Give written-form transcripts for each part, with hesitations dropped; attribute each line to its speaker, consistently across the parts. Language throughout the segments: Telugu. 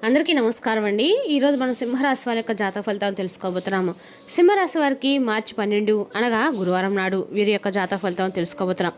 Speaker 1: అందరికీ నమస్కారం అండి. ఈరోజు మనం సింహరాశి వారి యొక్క జాతక ఫలితాలు తెలుసుకోబోతున్నాము. సింహరాశి వారికి మార్చి 12 అనగా గురువారం నాడు వీరి యొక్క జాతక ఫలితాలను తెలుసుకోబోతున్నాం.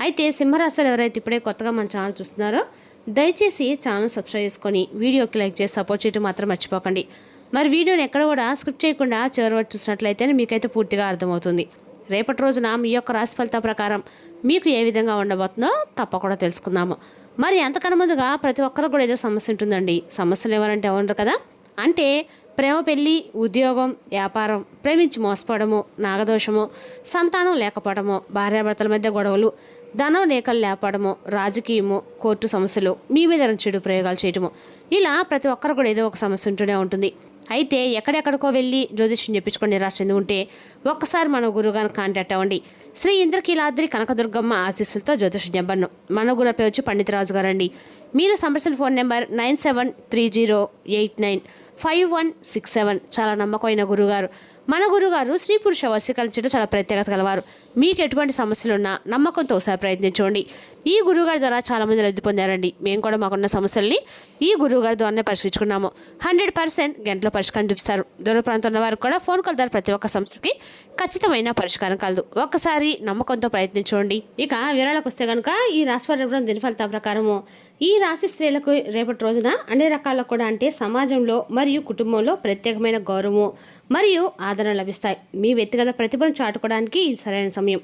Speaker 1: అయితే సింహరాశిలో ఎవరైతే ఇప్పుడే కొత్తగా మన ఛానల్ చూస్తున్నారో దయచేసి ఛానల్ సబ్స్క్రైబ్ చేసుకొని వీడియోకి లైక్ చేసి సపోర్ట్ చేయడం మాత్రం మర్చిపోకండి. మరి వీడియోని ఎక్కడ కూడా స్క్రిప్ట్ చేయకుండా చివరి వరకు చూసినట్లయితే మీకైతే పూర్తిగా అర్థమవుతుంది. రేపటి రోజున మీ యొక్క రాశి ఫలితాల ప్రకారం మీకు ఏ విధంగా ఉండబోతుందో తప్పకుండా తెలుసుకుందాము. మరి అంతకన్నా ముందుగా ప్రతి ఒక్కరికి కూడా ఏదో సమస్య ఉంటుందండి. సమస్యలు ఎవరంటే ఉండరు కదా. అంటే ప్రేమ, పెళ్ళి, ఉద్యోగం, వ్యాపారం, ప్రేమించి మోసపోవడము, నాగదోషము, సంతానం లేకపోవడము, భార్యాభర్తల మధ్య గొడవలు, ధనం రేఖలు లేపడము, రాజకీయము, కోర్టు సమస్యలు, మీ మీద చెడు ప్రయోగాలు చేయటము, ఇలా ప్రతి ఒక్కరు కూడా ఏదో ఒక సమస్య ఉంటూనే ఉంటుంది. అయితే ఎక్కడెక్కడికో వెళ్ళి జ్యోతిష్యం చెప్పించుకొని నిరాశ చెంది ఉంటే ఒక్కసారి మన గురువుగారిని కాంటాక్ట్ అవ్వండి. శ్రీ ఇంద్రకీలాద్రి కనకదుర్గమ్మ ఆశీస్సులతో జ్యోతిష నెంబర్ను మన గురు పేరు వచ్చి పండితరాజు గారండి. మీరు సంప్రదించిన ఫోన్ నెంబర్ 9730895167. చాలా నమ్మకమైన గురుగారు. మన గురుగారు స్త్రీ పురుష వశీకరించడం చాలా ప్రత్యేకత గలవారు. మీకు ఎటువంటి సమస్యలున్నా నమ్మకంతో ఒకసారి ప్రయత్నించండి. ఈ గురువుగారి ద్వారా చాలామంది లబ్ధి పొందారండి. మేము కూడా మాకున్న సమస్యల్ని ఈ గురువుగారి ద్వారానే పరిష్కరించుకున్నాము. 100% గంటలో పరిష్కారం చూపిస్తారు. దూర ప్రాంతంలో వారికి కూడా ఫోన్ కాల్ ద్వారా ప్రతి ఒక్క సమస్యకి ఖచ్చితమైన పరిష్కారం కలదు. ఒక్కసారి నమ్మకంతో ప్రయత్నించండి. ఇక వివరాలకు వస్తే కనుక ఈ రాశివారి దిన ఫలితాల ప్రకారము ఈ రాశి స్త్రీలకు రేపటి రోజున అన్ని రకాల కూడా అంటే సమాజంలో మరియు కుటుంబంలో ప్రత్యేకమైన గౌరవం మరియు ఆదరణ లభిస్తాయి. మీ వ్యక్తిగత ప్రతిభను చాటుకోవడానికి ఇది సరైన సమయం.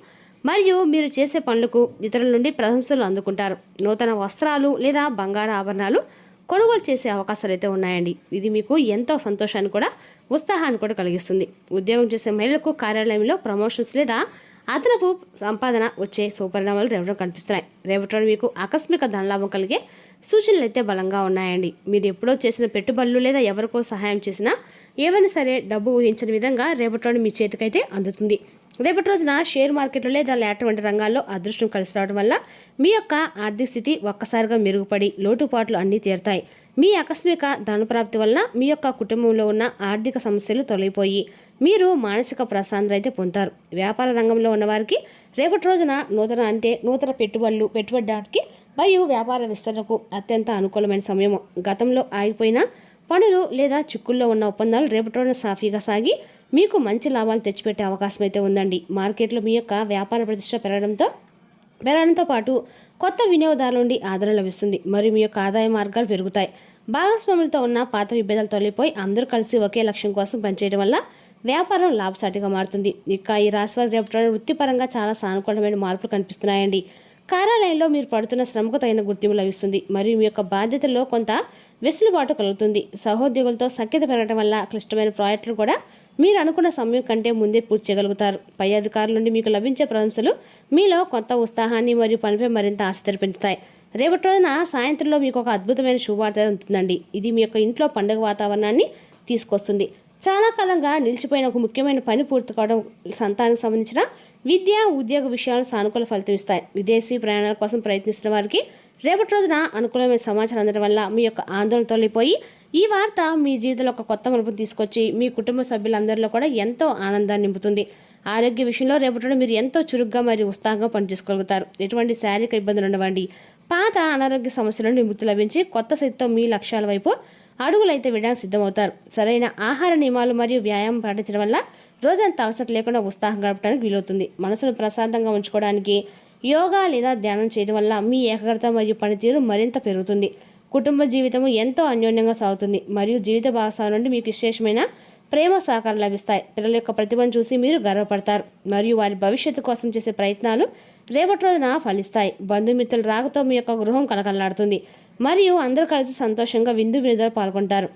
Speaker 1: మరియు మీరు చేసే పనులకు ఇతరుల నుండి ప్రశంసలు అందుకుంటారు. నూతన వస్త్రాలు లేదా బంగారు ఆభరణాలు కొనుగోలు చేసే అవకాశాలు అయితే ఉన్నాయండి. ఇది మీకు ఎంతో సంతోషాన్ని కూడా ఉత్సాహాన్ని కూడా కలిగిస్తుంది. ఉద్యోగం చేసే మహిళలకు కార్యాలయంలో ప్రమోషన్స్ లేదా అదనపు సంపాదన వచ్చే సుపరిణామాలు రేపటి కనిపిస్తున్నాయి. రేపటి మీకు ఆకస్మిక ధనలాభం కలిగే సూచనలు అయితే బలంగా ఉన్నాయండి. మీరు ఎప్పుడో చేసిన పెట్టుబడులు లేదా ఎవరికో సహాయం చేసినా ఏమైనా సరే డబ్బు ఊహించని విధంగా రేపటి మీ చేతికైతే అందుతుంది. రేపటి రోజున షేర్ మార్కెట్లో లేదా లాటరీ వంటి రంగాల్లో అదృష్టం కలిసి రావడం వల్ల మీ యొక్క ఆర్థిక స్థితి ఒక్కసారిగా మెరుగుపడి లోటుపాట్లు అన్నీ తీరుతాయి. మీ ఆకస్మిక ధనప్రాప్తి వలన మీ యొక్క కుటుంబంలో ఉన్న ఆర్థిక సమస్యలు తొలగిపోయి మీరు మానసిక ప్రశాంతత అయితే పొందుతారు. వ్యాపార రంగంలో ఉన్నవారికి రేపటి రోజున నూతన పెట్టుబడికి మరియు వ్యాపార విస్తరణకు అత్యంత అనుకూలమైన సమయము. గతంలో ఆగిపోయిన పనులు లేదా చిక్కుల్లో ఉన్న ఒప్పందాలు రేపటి రోజున సాఫీగా సాగి మీకు మంచి లాభాలు తెచ్చిపెట్టే అవకాశం అయితే ఉందండి. మార్కెట్లో మీ యొక్క వ్యాపార ప్రతిష్ట పెరగడంతో పాటు కొత్త వినియోగదారుల నుండి ఆదరణ లభిస్తుంది. మరియు మీ యొక్క ఆదాయ మార్గాలు పెరుగుతాయి. భాగస్వాములతో ఉన్న పాత విభేదాలు తొలగిపోయి అందరూ కలిసి ఒకే లక్ష్యం కోసం పనిచేయడం వల్ల వ్యాపారం లాభసాటిగా మారుతుంది. ఇక ఈ రాశివారి రేపటి వృత్తిపరంగా చాలా సానుకూలమైన మార్పులు కనిపిస్తున్నాయండి. కార్యాలయంలో మీరు పడుతున్న శ్రమకు తగిన గుర్తింపు లభిస్తుంది. మరియు మీ యొక్క బాధ్యతల్లో కొంత వెసులుబాటు కలుగుతుంది. సహోద్యోగులతో సఖ్యత పెరగడం వల్ల క్లిష్టమైన ప్రాజెక్టులు కూడా మీరు అనుకున్న సమయం కంటే ముందే పూర్తి చేయగలుగుతారు. పై అధికారుల నుండి మీకు లభించే ప్రశంసలు మీలో కొత్త ఉత్సాహాన్ని మరియు పనిపై మరింత ఆసక్తి పెంచుతాయి. రేపటి రోజున సాయంత్రంలో మీకు ఒక అద్భుతమైన శుభవార్త ఉంటుందండి. ఇది మీ యొక్క ఇంట్లో పండుగ వాతావరణాన్ని తీసుకొస్తుంది. చాలా కాలంగా నిలిచిపోయిన ఒక ముఖ్యమైన పని పూర్తి కావడం, సంతానానికి సంబంధించిన విద్య, ఉద్యోగ విషయాలు సానుకూల ఫలితం ఇస్తాయి. విదేశీ ప్రయాణాల కోసం ప్రయత్నిస్తున్న వారికి రేపటి రోజున అనుకూలమైన సమాచారం అందడం వల్ల మీ యొక్క ఆందోళన తొలగిపోయి ఈ వార్త మీ జీవితంలో ఒక కొత్త మలుపును తీసుకొచ్చి మీ కుటుంబ సభ్యులందరిలో కూడా ఎంతో ఆనందాన్ని నింపుతుంది. ఆరోగ్య విషయంలో రేపటి మీరు ఎంతో చురుగ్గా మరియు ఉత్సాహంగా పనిచేసుకోగలుగుతారు. ఎటువంటి శారీరక ఇబ్బందులు ఉండవండి. పాత అనారోగ్య సమస్యల నుండి విముక్తి లభించి కొత్త శక్తితో మీ లక్ష్యాల వైపు అడుగులైతే వేయడానికి సిద్ధమవుతారు. సరైన ఆహార నియమాలు మరియు వ్యాయామం పాటించడం వల్ల రోజంతా అలసట లేకుండా ఉత్సాహం గడపడానికి వీలవుతుంది. మనసును ప్రశాంతంగా ఉంచుకోవడానికి యోగా లేదా ధ్యానం చేయడం వల్ల మీ ఏకాగ్రత మరియు పనితీరు మరింత పెరుగుతుంది. కుటుంబ జీవితం ఎంతో అన్యోన్యంగా సాగుతుంది మరియు జీవిత భాగస్వామి నుండి మీకు విశేషమైన ప్రేమ సహకారం లభిస్తాయి. పిల్లల యొక్క ప్రతిభను చూసి మీరు గర్వపడతారు మరియు వారి భవిష్యత్తు కోసం చేసే ప్రయత్నాలు రేపటి రోజున ఫలిస్తాయి. బంధుమిత్రుల రాకతో మీ యొక్క గృహం కలకలాడుతుంది మరియు అందరూ కలిసి సంతోషంగా విందులో పాల్గొంటారు.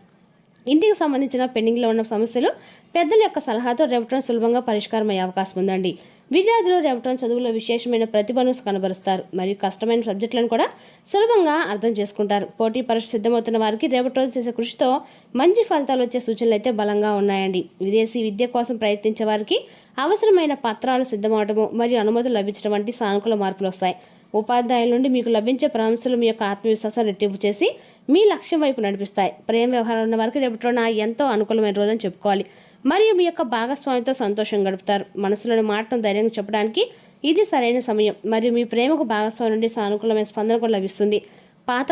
Speaker 1: ఇంటికి సంబంధించిన పెండింగ్లో ఉన్న సమస్యలు పెద్దల యొక్క సలహాతో రేపటి సులభంగా పరిష్కారం అయ్యే అవకాశం ఉందండి. విద్యార్థులు రేపటి చదువులో విశేషమైన ప్రతిభను కనబరుస్తారు మరియు కష్టమైన సబ్జెక్టులను కూడా సులభంగా అర్థం చేసుకుంటారు. పోటీ పరీక్ష సిద్ధమవుతున్న వారికి రేపటి రోజు చేసే కృషితో మంచి ఫలితాలు వచ్చే సూచనలు అయితే బలంగా ఉన్నాయండి. విదేశీ విద్య కోసం ప్రయత్నించే వారికి అవసరమైన పత్రాలు సిద్ధమవడము మరియు అనుమతులు లభించడం వంటి సానుకూల మార్పులు వస్తాయి. ఉపాధ్యాయుల నుండి మీకు లభించే ప్రశంసలు మీ యొక్క ఆత్మవిశ్వాసాన్ని రెట్టింపు చేసి మీ లక్ష్యం వైపు నడిపిస్తాయి. ప్రేమ వ్యవహారం ఉన్న వారికి రేపటి రోజున ఎంతో అనుకూలమైన రోజని చెప్పుకోవాలి. మరియు మీ యొక్క భాగస్వామితో సంతోషం గడుపుతారు. మనసులోని మాటను ధైర్యంగా చెప్పడానికి ఇది సరైన సమయం. మరియు మీ ప్రేమకు భాగస్వామి నుండి సానుకూలమైన స్పందన కూడా లభిస్తుంది. పాత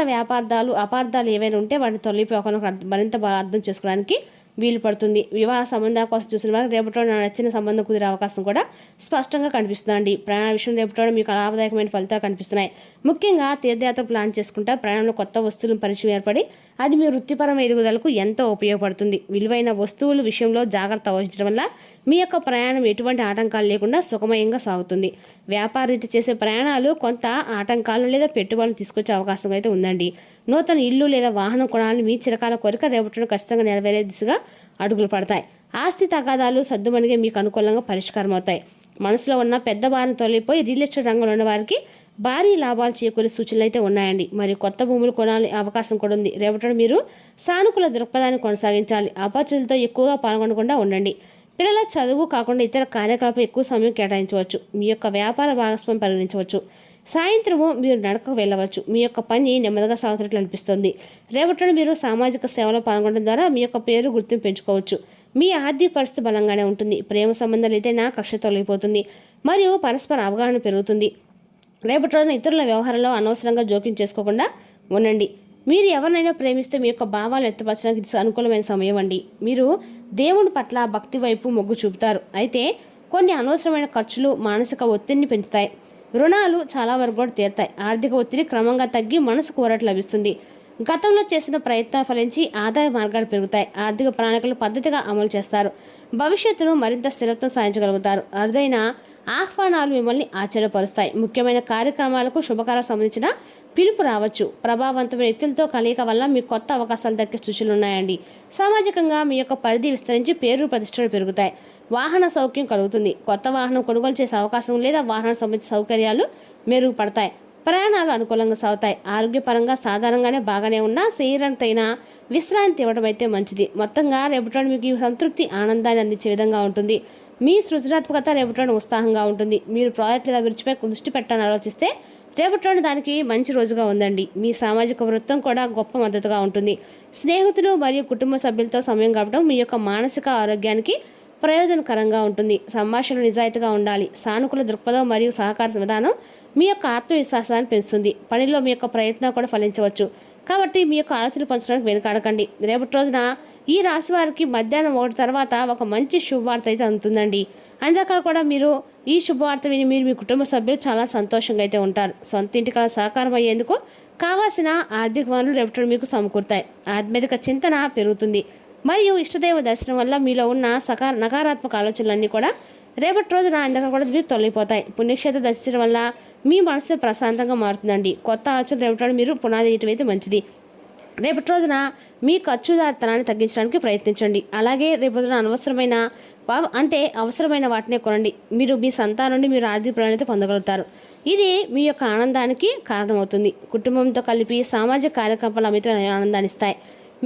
Speaker 1: అపార్థాలు ఏవైనా ఉంటే వాటిని తొలగిపోకుండా మరింత బాగా అర్థం చేసుకోవడానికి వీలు పడుతుంది. వివాహ సంబంధాల కోసం చూసిన వారికి రేపటి రోజున నచ్చిన సంబంధం కుదిరే అవకాశం కూడా స్పష్టంగా కనిపిస్తుందండి. ప్రయాణ విషయం రేపటి రోజున మీకు లాభదాయకమైన ఫలితాలు కనిపిస్తున్నాయి. ముఖ్యంగా తీర్థయాత్ర ప్లాన్ చేసుకుంటే ప్రయాణంలో కొత్త వస్తువుల పరిచయం ఏర్పడి అది మీ వృత్తిపరమైన ఎదుగుదలకు ఎంతో ఉపయోగపడుతుంది. విలువైన వస్తువుల విషయంలో జాగ్రత్త వహించడం వల్ల మీ యొక్క ప్రయాణం ఎటువంటి ఆటంకాలు లేకుండా సుఖమయంగా సాగుతుంది. వ్యాపార రీతి చేసే ప్రయాణాలు కొంత ఆటంకాలు లేదా పెట్టుబడులు తీసుకొచ్చే అవకాశం అయితే ఉందండి. నూతన ఇల్లు లేదా వాహనం కొనాలని మీ చిరకాల కోరిక రేపటి ఖచ్చితంగా నెరవేరే దిశగా అడుగులు పడతాయి. ఆస్తి తగాదాలు సద్దుమణిగే మీకు అనుకూలంగా పరిష్కారం అవుతాయి. మనసులో ఉన్న పెద్ద భారం తొలగిపోయి రియల్ ఎస్టేట్ రంగంలో ఉన్న వారికి భారీ లాభాలు చేకూరే సూచనలు అయితే ఉన్నాయండి. మరి కొత్త భూములు కొనాలి అవకాశం కూడా ఉంది. రేపటి మీరు సానుకూల దృక్పథాన్ని కొనసాగించాలి. అపరిచితులతో ఎక్కువగా పాల్గొనకుండా ఉండండి. పిల్లల చదువు కాకుండా ఇతర కార్యకలాపాలు ఎక్కువ సమయం కేటాయించవచ్చు. మీ యొక్క వ్యాపార భాగస్వామ్యం పరిగణించవచ్చు. సాయంత్రము మీరు నడకకు వెళ్ళవచ్చు. మీ యొక్క పని నెమ్మదిగా సాగుతున్నట్లు అనిపిస్తుంది. రేపటి మీరు సామాజిక సేవలో పాల్గొనడం ద్వారా మీ యొక్క పేరు గుర్తింపు పెంచుకోవచ్చు. మీ ఆర్థిక పరిస్థితి బలంగానే ఉంటుంది. ప్రేమ సంబంధాలు ఏదైనా కక్ష తొలగిపోతుంది మరియు పరస్పర అవగాహన పెరుగుతుంది. రేపటి రోజున ఇతరుల వ్యవహారంలో అనవసరంగా జోక్యం చేసుకోకుండా ఉండండి. మీరు ఎవరినైనా ప్రేమిస్తే మీ యొక్క భావాలు వ్యక్తపరచడానికి ఇది అనుకూలమైన సమయం అండి. మీరు దేవుని పట్ల భక్తి వైపు మొగ్గు చూపుతారు. అయితే కొన్ని అనవసరమైన ఖర్చులు మానసిక ఒత్తిడిని పెంచుతాయి. రుణాలు చాలా వరకు కూడా తీరుతాయి. ఆర్థిక ఒత్తిడి క్రమంగా తగ్గి మనసుకు ఊరట లభిస్తుంది. గతంలో చేసిన ప్రయత్నాలు ఫలించి ఆదాయ మార్గాలు పెరుగుతాయి. ఆర్థిక ప్రణాళికలు పద్ధతిగా అమలు చేస్తారు. భవిష్యత్తును మరింత స్థిరత్వం సాధించగలుగుతారు. అరుదైన ఆహ్వానాలు మిమ్మల్ని ఆశ్చర్యపరుస్తాయి. ముఖ్యమైన కార్యక్రమాలకు శుభకార్యాలకు సంబంధించిన పిలుపు రావచ్చు. ప్రభావవంతమైన వ్యక్తులతో కలయిక వల్ల మీకు కొత్త అవకాశాలు దక్కే సూచనలు ఉన్నాయండి. సామాజికంగా మీ యొక్క పరిధి విస్తరించి పేరు ప్రతిష్టలు పెరుగుతాయి. వాహన సౌఖ్యం కలుగుతుంది. కొత్త వాహనం కొనుగోలు చేసే అవకాశం లేదా వాహన సంబంధించిన సౌకర్యాలు మెరుగుపడతాయి. ప్రయాణాలు అనుకూలంగా సాగుతాయి. ఆరోగ్యపరంగా సాధారణంగానే బాగానే ఉన్న శరీరానికి తగిన విశ్రాంతి ఇవ్వడం అయితే మంచిది. మొత్తంగా రేపటి మీకు ఈ సంతృప్తి ఆనందాన్ని అందించే విధంగా ఉంటుంది. మీ సృజనాత్మకత రేపటి ఉత్సాహంగా ఉంటుంది. మీరు ప్రాజెక్ట్ లేదా అభిరుచిపై దృష్టి పెట్టాలని ఆలోచిస్తే రేపటి దానికి మంచి రోజుగా ఉందండి. మీ సామాజిక వృత్తం కూడా గొప్ప మద్దతుగా ఉంటుంది. స్నేహితులు మరియు కుటుంబ సభ్యులతో సమయం గడపడం మీ యొక్క మానసిక ఆరోగ్యానికి ప్రయోజనకరంగా ఉంటుంది. సంభాషణలు నిజాయితీగా ఉండాలి. సానుకూల దృక్పథం మరియు సహకార విధానం మీ యొక్క ఆత్మవిశ్వాసాన్ని పెంచుతుంది. పనిలో మీ యొక్క ప్రయత్నం కూడా ఫలించవచ్చు. కాబట్టి మీ యొక్క ఆలోచనలు పంచడానికి వెనుకాడకండి. రేపటి రోజున ఈ రాశి వారికి మధ్యాహ్నం 1 తర్వాత ఒక మంచి శుభవార్త అయితే అందుతుందండి. అందాక కూడా మీరు ఈ శుభవార్త విని మీరు మీ కుటుంబ సభ్యులు చాలా సంతోషంగా అయితే ఉంటారు. సొంత ఇంటి కళ సహకారం అయ్యేందుకు కావాల్సిన ఆర్థిక వనరులు రేపటి మీకు సమకూరుతాయి. ఆధ్యాత్మిక చింతన పెరుగుతుంది మరియు ఇష్టదైవ దర్శనం వల్ల మీలో ఉన్న నకారాత్మక ఆలోచనలన్నీ కూడా రేపటి రోజున అందాక కూడా మీరు తొలగిపోతాయి. పుణ్యక్షేత్రం దర్శించడం వల్ల మీ మనసు ప్రశాంతంగా మారుతుందండి. కొత్త ఆలోచనలు రేపటి మీరు పునాది వేయటం అయితే మంచిది. రేపటి రోజున మీ ఖర్చుదారితనాన్ని తగ్గించడానికి ప్రయత్నించండి. అలాగే రేపటి రోజున అవసరమైన వాటినే కొనండి. మీరు మీ సంతానం నుండి మీరు ఆర్థిక ప్రణాళిక పొందగలుగుతారు. ఇది మీ యొక్క ఆనందానికి కారణమవుతుంది. కుటుంబంతో కలిపి సామాజిక కార్యక్రమాలు అమితమైన ఆనందాన్ని ఇస్తాయి.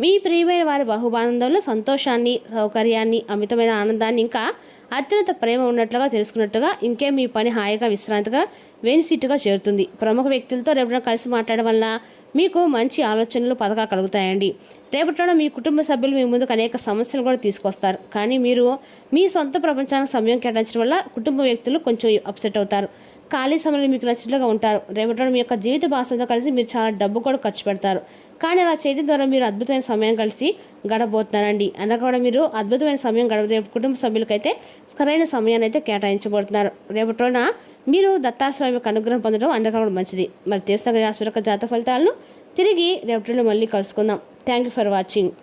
Speaker 1: మీ ప్రియమైన వారి బహుబానందంలో సంతోషాన్ని, సౌకర్యాన్ని, అమితమైన ఆనందాన్ని, ఇంకా అత్యున్నత ప్రేమ ఉన్నట్లుగా తెలుసుకున్నట్టుగా ఇంకే మీ పని హాయిగా విశ్రాంతిగా వెనుసిట్టుగా చేరుతుంది. ప్రముఖ వ్యక్తులతో రేపటి కలిసి మాట్లాడడం వల్ల మీకు మంచి ఆలోచనలు పథకాలు కలుగుతాయండి. రేపటిలో మీ కుటుంబ సభ్యులు మీ ముందుకు అనేక సమస్యలు కూడా తీసుకొస్తారు. కానీ మీరు మీ సొంత ప్రపంచానికి సమయం కేటాయించడం వల్ల కుటుంబ వ్యక్తులు కొంచెం అప్సెట్ అవుతారు. ఖాళీ సమయంలో మీకు నచ్చినట్లుగా ఉంటారు. రేపటిలో మీ యొక్క జీవిత భాగంతో కలిసి మీరు చాలా డబ్బు కూడా ఖర్చు పెడతారు. కానీ అలా చేయడం ద్వారా మీరు అద్భుతమైన సమయం కలిసి గడబోతున్నారండి. అందులో కూడా మీరు అద్భుతమైన సమయం రేపు కుటుంబ సభ్యులకైతే సరైన సమయాన్ని అయితే కేటాయించబోతున్నారు. రేపటిలోన మీరు దత్తాశ్రమం యొక్క అనుగ్రహం పొందడం అందులో కూడా మంచిది. మరి తీర్థ రాశి యొక్క జాతక ఫలితాలను తిరిగి రేపటిలో మళ్ళీ కలుసుకుందాం. Thank you for watching.